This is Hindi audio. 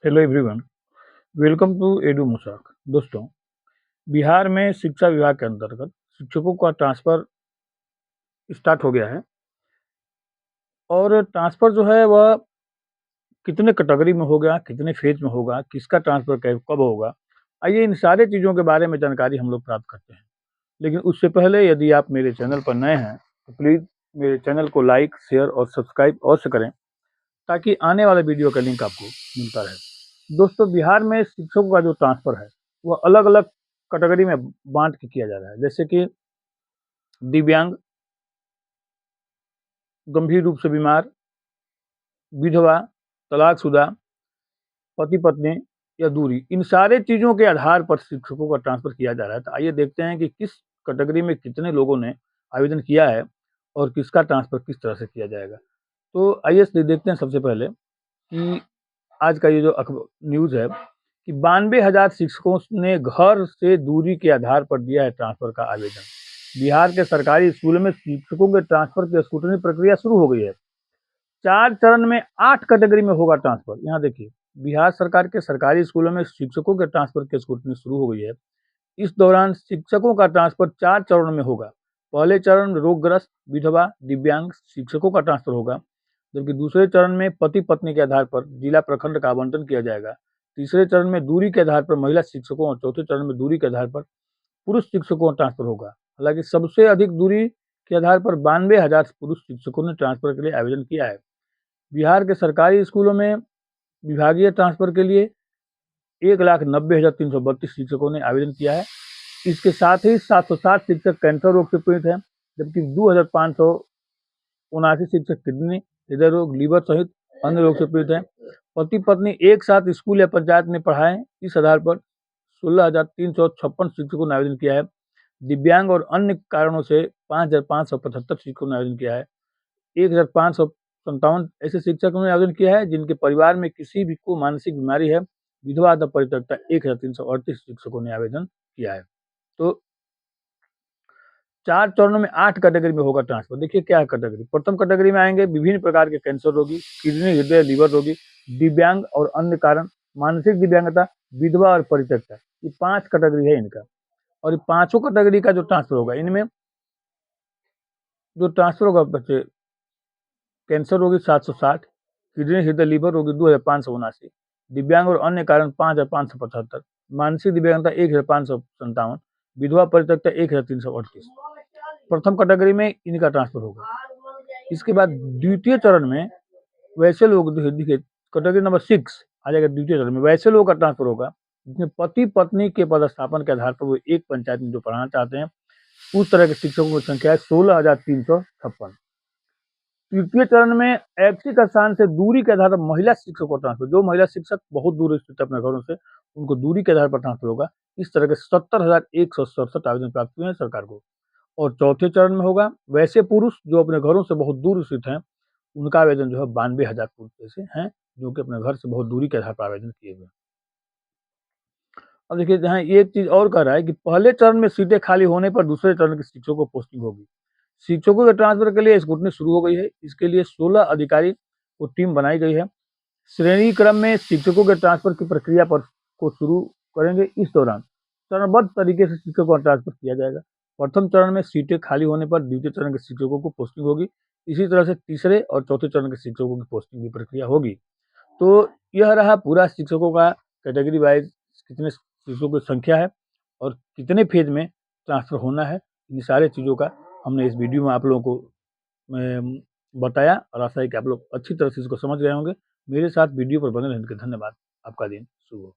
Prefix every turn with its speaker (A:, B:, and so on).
A: हेलो एवरीवन, वेलकम टू एडू मुसाक। दोस्तों, बिहार में शिक्षा विभाग के अंतर्गत शिक्षकों का ट्रांसफ़र स्टार्ट हो गया है और ट्रांसफ़र जो है वह कितने कैटेगरी में होगा, कितने फेज़ में होगा, किसका ट्रांसफ़र कब होगा, आइए इन सारे चीज़ों के बारे में जानकारी हम लोग प्राप्त करते हैं। लेकिन उससे पहले यदि आप मेरे चैनल पर नए हैं, तो प्लीज़ मेरे चैनल को लाइक, शेयर और सब्सक्राइब अवश्य करें, ताकि आने वाले वीडियो का लिंक आपको मिलता रहे। दोस्तों, बिहार में शिक्षकों का जो ट्रांसफ़र है, वह अलग-अलग कैटेगरी में बाँट के किया जा रहा है। जैसे कि दिव्यांग, गंभीर रूप से बीमार, विधवा, तलाकशुदा, पति-पत्नी या दूरी, इन सारे चीज़ों के आधार पर शिक्षकों का ट्रांसफ़र किया जा रहा है। तो आइए देखते हैं कि किस कैटेगरी में कितने लोगों ने आवेदन किया है और किसका ट्रांसफ़र किस तरह से किया जाएगा। तो आइए देखते हैं सबसे पहले कि आज का ये जो न्यूज़ है कि 92,000 शिक्षकों ने घर से दूरी के आधार पर दिया है ट्रांसफ़र का आवेदन। बिहार के सरकारी स्कूलों में शिक्षकों के ट्रांसफ़र की स्क्रूटनी प्रक्रिया शुरू हो गई है। 4 चरण में 8 कैटेगरी में होगा ट्रांसफ़र। यहाँ देखिए, बिहार सरकार के सरकारी स्कूलों में शिक्षकों के ट्रांसफ़र की स्क्रूटनी शुरू हो गई है। इस दौरान शिक्षकों का ट्रांसफ़र 4 चरणों में होगा। पहले चरण में रोगग्रस्त, विधवा, दिव्यांग शिक्षकों का ट्रांसफ़र होगा, जबकि दूसरे चरण में पति-पत्नी के आधार पर जिला प्रखंड का आवंटन किया जाएगा। तीसरे चरण में दूरी के आधार पर महिला शिक्षकों और चौथे चरण में दूरी के आधार पर पुरुष शिक्षकों का ट्रांसफ़र होगा। हालाँकि सबसे अधिक दूरी के आधार पर 92,000 पुरुष शिक्षकों ने ट्रांसफ़र के लिए आवेदन किया है। बिहार के सरकारी स्कूलों में विभागीय ट्रांसफ़र के लिए 1,90,332 शिक्षकों ने आवेदन किया है। इसके साथ ही 760 शिक्षक कैंसर रोग से पीड़ित हैं, जबकि 2,579 शिक्षक किडनी, हृदय रोग, लीवर सहित अन्य रोग से पीड़ित हैं। पति-पत्नी एक साथ स्कूल या पंचायत में पढ़ाएं, इस आधार पर 16,356 शिक्षकों ने आवेदन किया है। दिव्यांग और अन्य कारणों से 5,575 शिक्षकों ने आवेदन किया है। 1,557 ऐसे शिक्षकों ने आवेदन किया है जिनके परिवार में किसी भी को मानसिक बीमारी है। विधवा अथवा परित्यक्ता 1,338 शिक्षकों ने आवेदन किया है। तो 4 चरणों में 8 कैटेगरी में होगा ट्रांसफ़र। देखिए क्या है कैटेगरी। प्रथम कैटेगरी में आएंगे विभिन्न प्रकार के कैंसर रोगी, किडनी, हृदय, लीवर रोगी, दिव्यांग और अन्य कारण, मानसिक दिव्यांगता, विधवा और परित्यक्ता। ये 5 कैटेगरी है इनका। और ये पाँचों कैटेगरी का जो ट्रांसफ़र होगा, इनमें जो ट्रांसफ़र होगा बच्चे, कैंसर रोगी 760, किडनी, हृदय, लीवर रोगी 2,579, दिव्यांग और अन्य कारण 5,575, मानसिक दिव्यांगता 1,557, विधवा परित्यक्ता 1,338। प्रथम कैटेगरी में इनका ट्रांसफ़र होगा। इसके बाद द्वितीय चरण में वैसे लोग, देखिए कैटेगरी नंबर 6 आ जाएगा द्वितीय चरण में, वैसे लोगों का ट्रांसफ़र होगा जिसमें पति-पत्नी के पदस्थापन के आधार पर वो एक पंचायत में जो पढ़ाना चाहते हैं, उस तरह के शिक्षकों की संख्या है 16,356। तृतीय चरण में ऐच्छिक स्थान से दूरी के आधार पर महिला शिक्षक को ट्रांसफ़र, जो महिला शिक्षक बहुत दूर स्थित है अपने घरों से, उनको दूरी के आधार पर ट्रांसफ़र होगा। इस तरह के 70,167 आवेदन प्राप्त हुए हैं सरकार को। और चौथे चरण में होगा वैसे पुरुष जो अपने घरों से बहुत दूर स्थित हैं, उनका आवेदन जो है 92,000 पुरुष ऐसे हैं जो कि अपने घर से बहुत दूरी के आधार पर आवेदन किए हुए हैं। अब देखिए, यहाँ एक चीज़ और कह रहा है कि पहले चरण में सीटें खाली होने पर दूसरे चरण के शिक्षकों को पोस्टिंग होगी। शिक्षकों के ट्रांसफ़र के लिए स्क्रूटनी शुरू हो गई है। इसके लिए 16 अधिकारी को टीम बनाई गई है। श्रेणी क्रम में शिक्षकों के ट्रांसफ़र की प्रक्रिया पर को शुरू करेंगे। इस दौरान चरणबद्ध तरीके से शिक्षकों का ट्रांसफ़र किया जाएगा। प्रथम चरण में सीटें खाली होने पर द्वितीय चरण के शिक्षकों को पोस्टिंग होगी। इसी तरह से तीसरे और चौथे चरण के शिक्षकों की पोस्टिंग की प्रक्रिया होगी। तो यह रहा पूरा शिक्षकों का कैटेगरी वाइज़ कितने शिक्षकों की संख्या है और कितने फेज़ में ट्रांसफ़र होना है। इन सारे चीज़ों का हमने इस वीडियो में आप लोगों को बताया और आशा है कि आप लोग अच्छी तरह से इसको समझ गए होंगे। मेरे साथ वीडियो पर बने रहने के लिए धन्यवाद। आपका दिन शुभ हो।